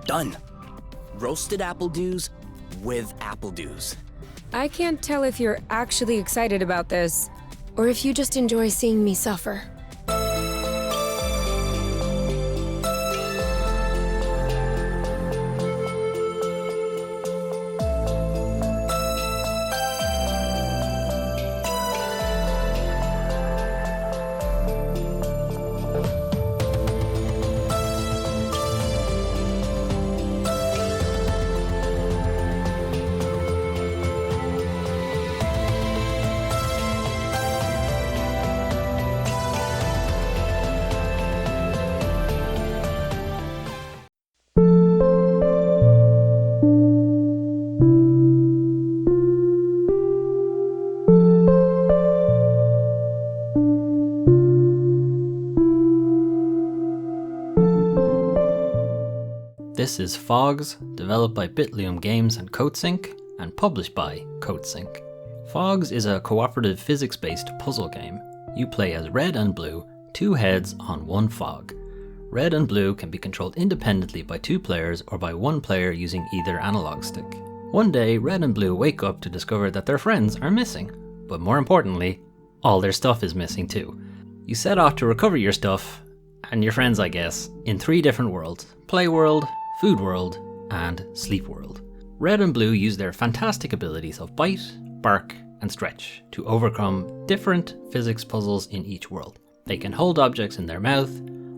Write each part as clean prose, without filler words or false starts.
Done. Roasted apple dews with apple dews. I can't tell if you're actually excited about this, or if you just enjoy seeing me suffer. This is Phogs, developed by Bitlium Games and CodeSync, and published by CodeSync. Phogs is a cooperative physics-based puzzle game. You play as red and blue, two heads on one Phog. Red and blue can be controlled independently by two players or by one player using either analog stick. One day, red and blue wake up to discover that their friends are missing, but more importantly, all their stuff is missing too. You set off to recover your stuff, and your friends I guess, in three different worlds: Play World, Food World, and Sleep World. Red and blue use their fantastic abilities of bite, bark, and stretch to overcome different physics puzzles in each world. They can hold objects in their mouth,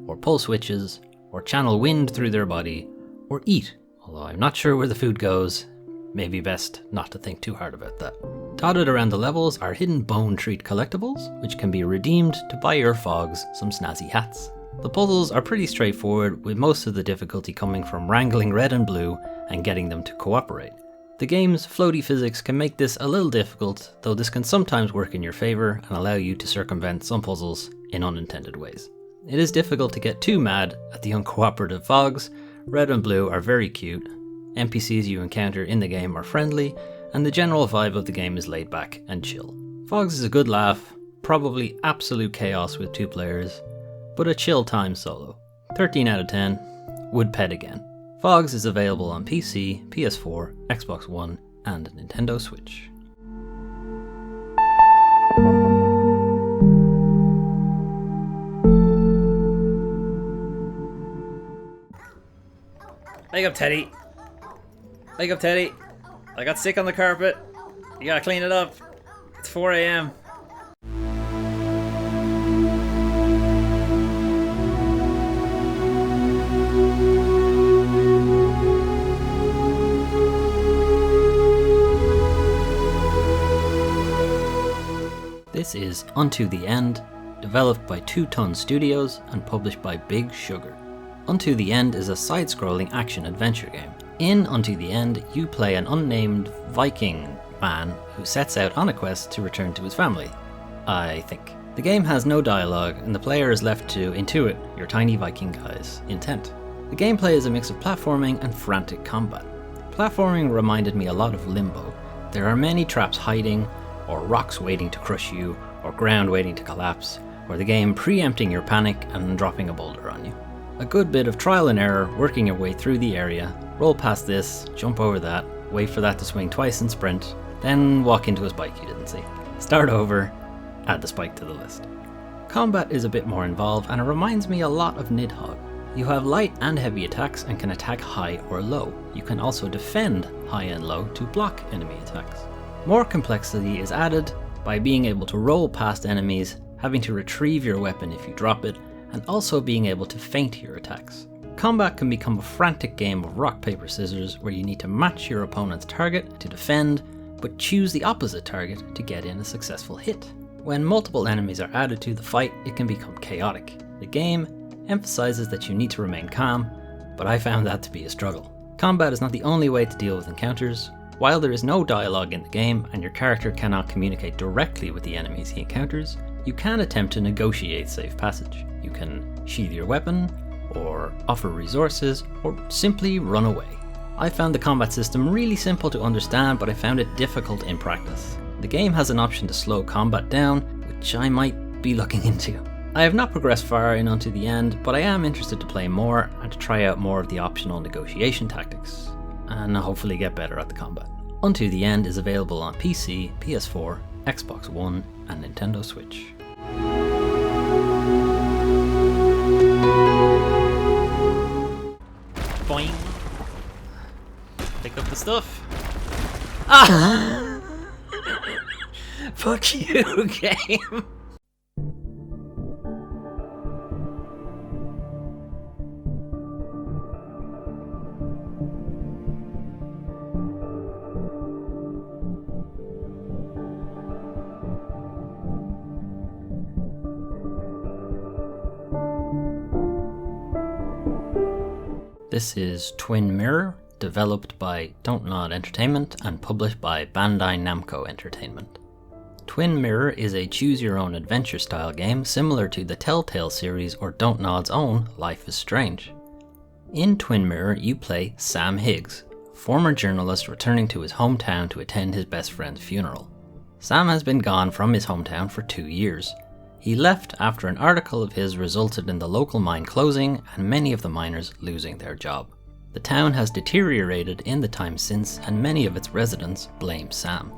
or pull switches, or channel wind through their body, or eat, although I'm not sure where the food goes. Maybe best not to think too hard about that. Dotted around the levels are hidden bone treat collectibles, which can be redeemed to buy your Phogs some snazzy hats. The puzzles are pretty straightforward, with most of the difficulty coming from wrangling red and blue and getting them to cooperate. The game's floaty physics can make this a little difficult, though this can sometimes work in your favour and allow you to circumvent some puzzles in unintended ways. It is difficult to get too mad at the uncooperative Phogs. Red and blue are very cute, NPCs you encounter in the game are friendly, and the general vibe of the game is laid back and chill. Phogs is a good laugh, probably absolute chaos with two players, but a chill time solo. 13 out of 10, would pet again. Phogs is available on PC, PS4, Xbox One, and Nintendo Switch. Wake up, Teddy. Wake up, Teddy. I got sick on the carpet. You gotta clean it up. It's 4 a.m. This is Unto the End, developed by 2 Ton Studios and published by Big Sugar. Unto the End is a side-scrolling action-adventure game. In Unto the End, you play an unnamed Viking man who sets out on a quest to return to his family, I think. The game has no dialogue, and the player is left to intuit your tiny Viking guy's intent. The gameplay is a mix of platforming and frantic combat. Platforming reminded me a lot of Limbo. There are many traps hiding, or rocks waiting to crush you, or ground waiting to collapse, or the game preempting your panic and dropping a boulder on you. A good bit of trial and error, working your way through the area, roll past this, jump over that, wait for that to swing twice and sprint, then walk into a spike you didn't see. Start over, add the spike to the list. Combat is a bit more involved, and it reminds me a lot of Nidhogg. You have light and heavy attacks and can attack high or low. You can also defend high and low to block enemy attacks. More complexity is added by being able to roll past enemies, having to retrieve your weapon if you drop it, and also being able to feint your attacks. Combat can become a frantic game of rock, paper, scissors where you need to match your opponent's target to defend, but choose the opposite target to get in a successful hit. When multiple enemies are added to the fight, it can become chaotic. The game emphasizes that you need to remain calm, but I found that to be a struggle. Combat is not the only way to deal with encounters. While there is no dialogue in the game and your character cannot communicate directly with the enemies he encounters, you can attempt to negotiate safe passage. You can sheath your weapon, or offer resources, or simply run away. I found the combat system really simple to understand, but I found it difficult in practice. The game has an option to slow combat down, which I might be looking into. I have not progressed far in Unto the End, but I am interested to play more and to try out more of the optional negotiation tactics, and hopefully get better at the combat. Unto the End is available on PC, PS4, Xbox One, and Nintendo Switch. Boing. Pick up the stuff. Ah! Fuck you, game. This is Twin Mirror, developed by Don't Nod Entertainment and published by Bandai Namco Entertainment. Twin Mirror is a choose-your-own adventure style game similar to the Telltale series or Don't Nod's own Life is Strange. In Twin Mirror, you play Sam Higgs, former journalist returning to his hometown to attend his best friend's funeral. Sam has been gone from his hometown for 2 years. He left after an article of his resulted in the local mine closing and many of the miners losing their job. The town has deteriorated in the time since, and many of its residents blame Sam.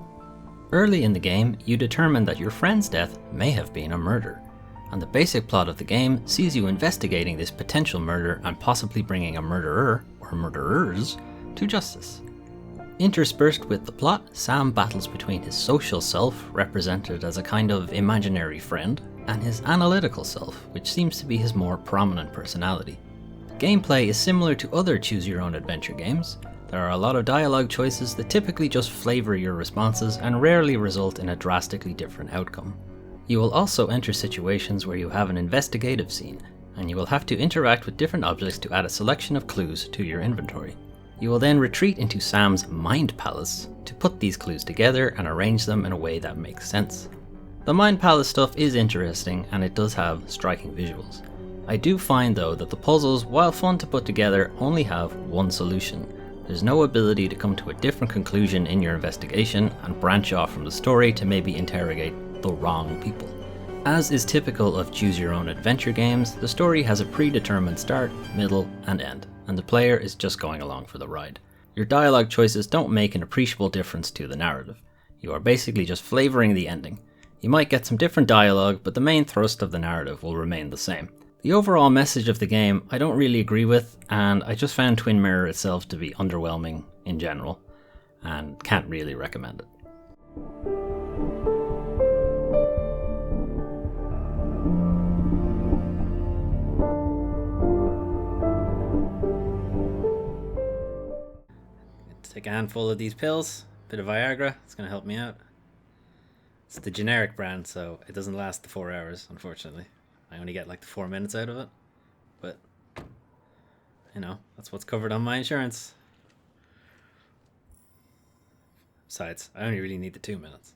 Early in the game, you determine that your friend's death may have been a murder, and the basic plot of the game sees you investigating this potential murder and possibly bringing a murderer, or murderers, to justice. Interspersed with the plot, Sam battles between his social self, represented as a kind of imaginary friend, and his analytical self, which seems to be his more prominent personality. Gameplay is similar to other choose-your-own adventure games. There are a lot of dialogue choices that typically just flavor your responses and rarely result in a drastically different outcome. You will also enter situations where you have an investigative scene, and you will have to interact with different objects to add a selection of clues to your inventory. You will then retreat into Sam's mind palace to put these clues together and arrange them in a way that makes sense. The mind palace stuff is interesting and it does have striking visuals. I do find though that the puzzles, while fun to put together, only have one solution. There's no ability to come to a different conclusion in your investigation and branch off from the story to maybe interrogate the wrong people. As is typical of choose-your-own adventure games, the story has a predetermined start, middle, and end, and the player is just going along for the ride. Your dialogue choices don't make an appreciable difference to the narrative. You are basically just flavoring the ending. You might get some different dialogue, but the main thrust of the narrative will remain the same. The overall message of the game I don't really agree with, and I just found Twin Mirror itself to be underwhelming in general, and can't really recommend it. Take a handful of these pills, bit of Viagra, it's going to help me out. It's the generic brand, so it doesn't last the 4 hours, unfortunately. I only get like the 4 minutes out of it, but you know, that's what's covered on my insurance. Besides, I only really need the 2 minutes.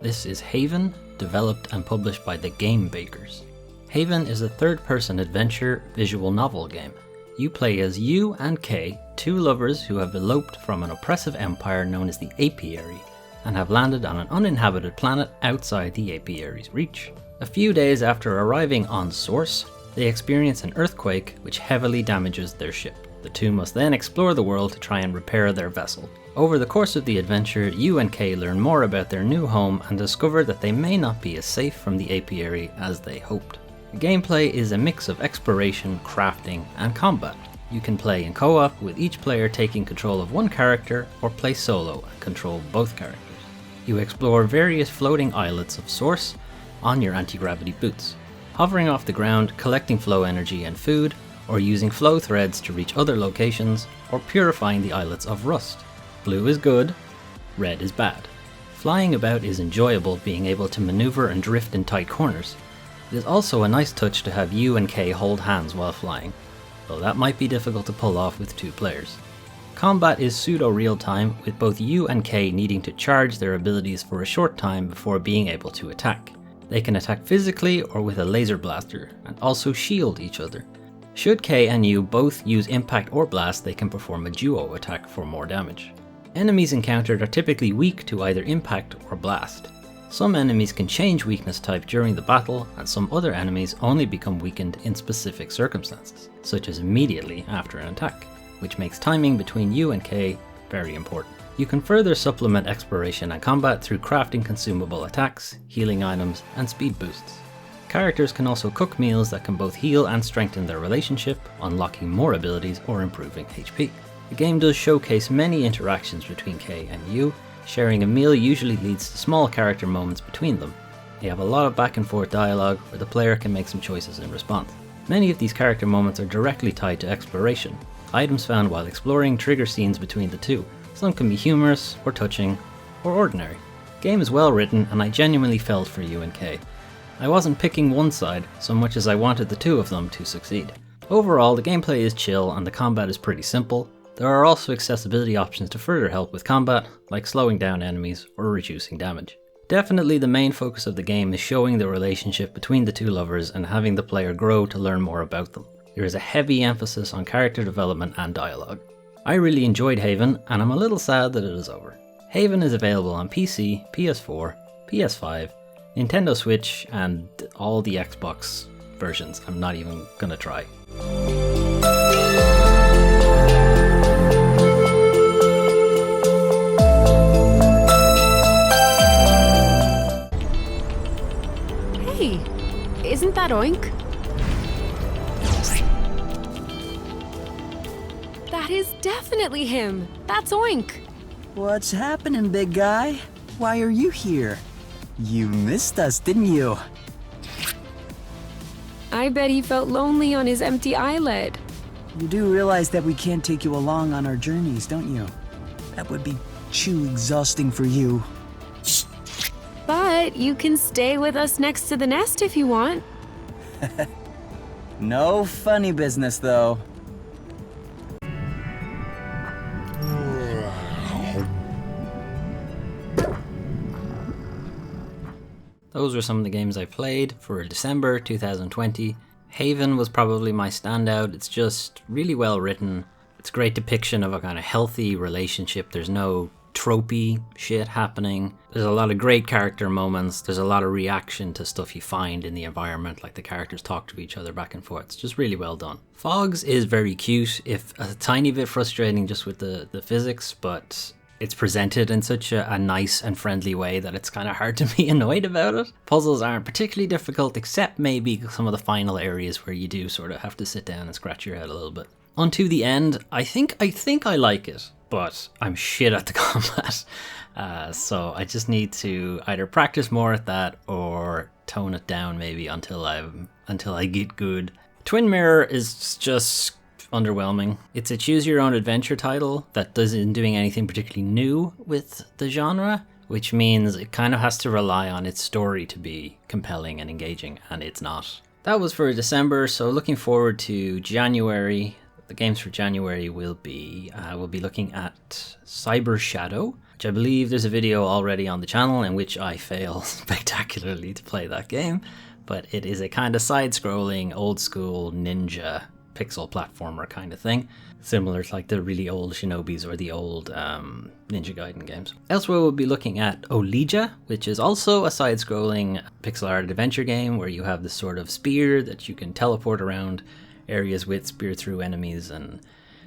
This is Haven, developed and published by the Game Bakers. Haven is a third-person adventure visual novel game. You play as U and K, two lovers who have eloped from an oppressive empire known as the Apiary, and have landed on an uninhabited planet outside the Apiary's reach. A few days after arriving on Source, they experience an earthquake which heavily damages their ship. The two must then explore the world to try and repair their vessel. Over the course of the adventure, U and K learn more about their new home and discover that they may not be as safe from the apiary as they hoped. The gameplay is a mix of exploration, crafting, and combat. You can play in co-op, with each player taking control of one character, or play solo and control both characters. You explore various floating islets of Source on your anti-gravity boots, hovering off the ground, collecting flow energy and food, or using flow threads to reach other locations, or purifying the islets of rust. Blue is good, red is bad. Flying about is enjoyable, being able to maneuver and drift in tight corners. It is also a nice touch to have U and K hold hands while flying, though that might be difficult to pull off with 2 players. Combat is pseudo real-time, with both you and Kay needing to charge their abilities for a short time before being able to attack. They can attack physically or with a laser blaster, and also shield each other. Should Kay and you both use impact or blast, they can perform a duo attack for more damage. Enemies encountered are typically weak to either impact or blast. Some enemies can change weakness type during the battle, and some other enemies only become weakened in specific circumstances, such as immediately after an attack, which makes timing between you and Kay very important. You can further supplement exploration and combat through crafting consumable attacks, healing items, and speed boosts. Characters can also cook meals that can both heal and strengthen their relationship, unlocking more abilities or improving HP. The game does showcase many interactions between Kay and you. Sharing a meal usually leads to small character moments between them. You have a lot of back and forth dialogue where the player can make some choices in response. Many of these character moments are directly tied to exploration. Items found while exploring trigger scenes between the two. Some can be humorous, or touching, or ordinary. The game is well written, and I genuinely felt for you and Kay. I wasn't picking one side so much as I wanted the two of them to succeed. Overall, the gameplay is chill and the combat is pretty simple. There are also accessibility options to further help with combat, like slowing down enemies or reducing damage. Definitely the main focus of the game is showing the relationship between the two lovers and having the player grow to learn more about them. There is a heavy emphasis on character development and dialogue. I really enjoyed Haven, and I'm a little sad that it is over. Haven is available on PC, PS4, PS5, Nintendo Switch, and all the Xbox versions. I'm not even gonna try. Hey, isn't that Oink? That is definitely him. That's Oink. What's happening, big guy? Why are you here? You missed us, didn't you? I bet he felt lonely on his empty islet. You do realize that we can't take you along on our journeys, don't you? That would be too exhausting for you. But you can stay with us next to the nest if you want. No funny business, though. Those were some of the games I played for December 2020. Haven was probably my standout. It's just really well written. It's a great depiction of a kind of healthy relationship. There's no tropey shit happening. There's a lot of great character moments. There's a lot of reaction to stuff you find in the environment, like the characters talk to each other back and forth. It's just really well done. Phogs is very cute, if a tiny bit frustrating just with the physics, but it's presented in such a nice and friendly way that it's kind of hard to be annoyed about it. Puzzles aren't particularly difficult, except maybe some of the final areas where you do sort of have to sit down and scratch your head a little bit. Unto the End, I think I like it, but I'm shit at the combat. So I just need to either practice more at that or tone it down maybe until I get good. Twin Mirror is just underwhelming. It's a choose your own adventure title that isn't doing anything particularly new with the genre, which means it kind of has to rely on its story to be compelling and engaging, and it's not. That was for December, so looking forward to January. The games for January will be we'll be looking at Cyber Shadow, which I believe there's a video already on the channel in which I fail spectacularly to play that game, but it is a kind of side-scrolling, old-school ninja pixel platformer kind of thing, similar to like the really old Shinobis or the old Ninja Gaiden games. Elsewhere we'll be looking at Olija, which is also a side-scrolling pixel art adventure game where you have this sort of spear that you can teleport around areas with, spear through enemies, and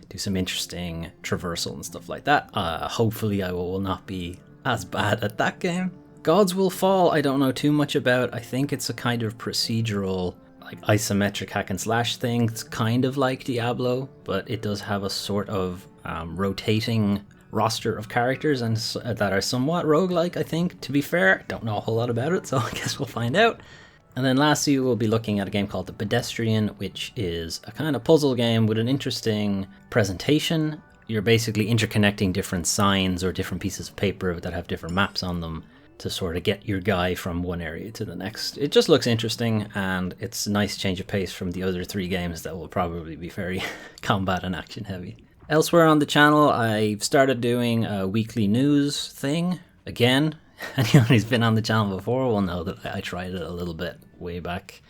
do some interesting traversal and stuff like that. Hopefully I will not be as bad at that game. Gods Will Fall, I don't know too much about. I think it's a kind of procedural, like isometric hack and slash thing. It's kind of like Diablo, but it does have a sort of rotating roster of characters and that are somewhat roguelike, I think. To be fair, don't know a whole lot about it, so I guess we'll find out. And then lastly, we'll be looking at a game called The Pedestrian, which is a kind of puzzle game with an interesting presentation. You're basically interconnecting different signs or different pieces of paper that have different maps on them to sort of get your guy from one area to the next. It just looks interesting, and it's a nice change of pace from the other three games that will probably be very combat and action heavy. Elsewhere on the channel, I've started doing a weekly news thing again. Anyone who's been on the channel before will know that I tried it a little bit way back.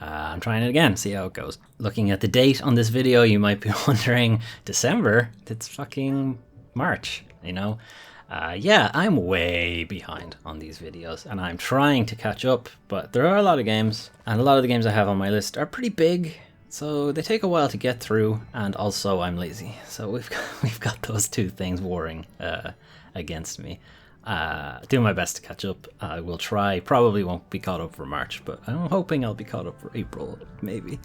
I'm trying it again, see how it goes. Looking at the date on this video, you might be wondering, December? It's fucking March, you know? Yeah, I'm way behind on these videos, and I'm trying to catch up, but there are a lot of games, and a lot of the games I have on my list are pretty big, so they take a while to get through, and also I'm lazy. So we've got those two things warring against me. Doing my best to catch up. I will try. Probably won't be caught up for March, but I'm hoping I'll be caught up for April, maybe.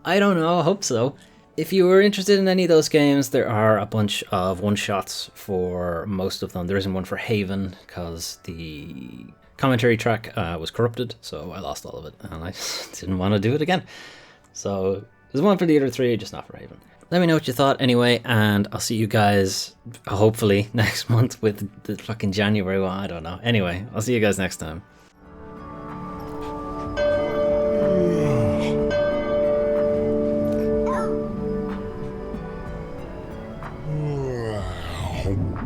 I don't know, I hope so. If you were interested in any of those games, there are a bunch of one-shots for most of them. There isn't one for Haven, because the commentary track was corrupted, so I lost all of it, and I just didn't want to do it again. So there's one for the other three, just not for Haven. Let me know what you thought anyway, and I'll see you guys hopefully next month with the fucking January one. I don't know. Anyway, I'll see you guys next time. Oh.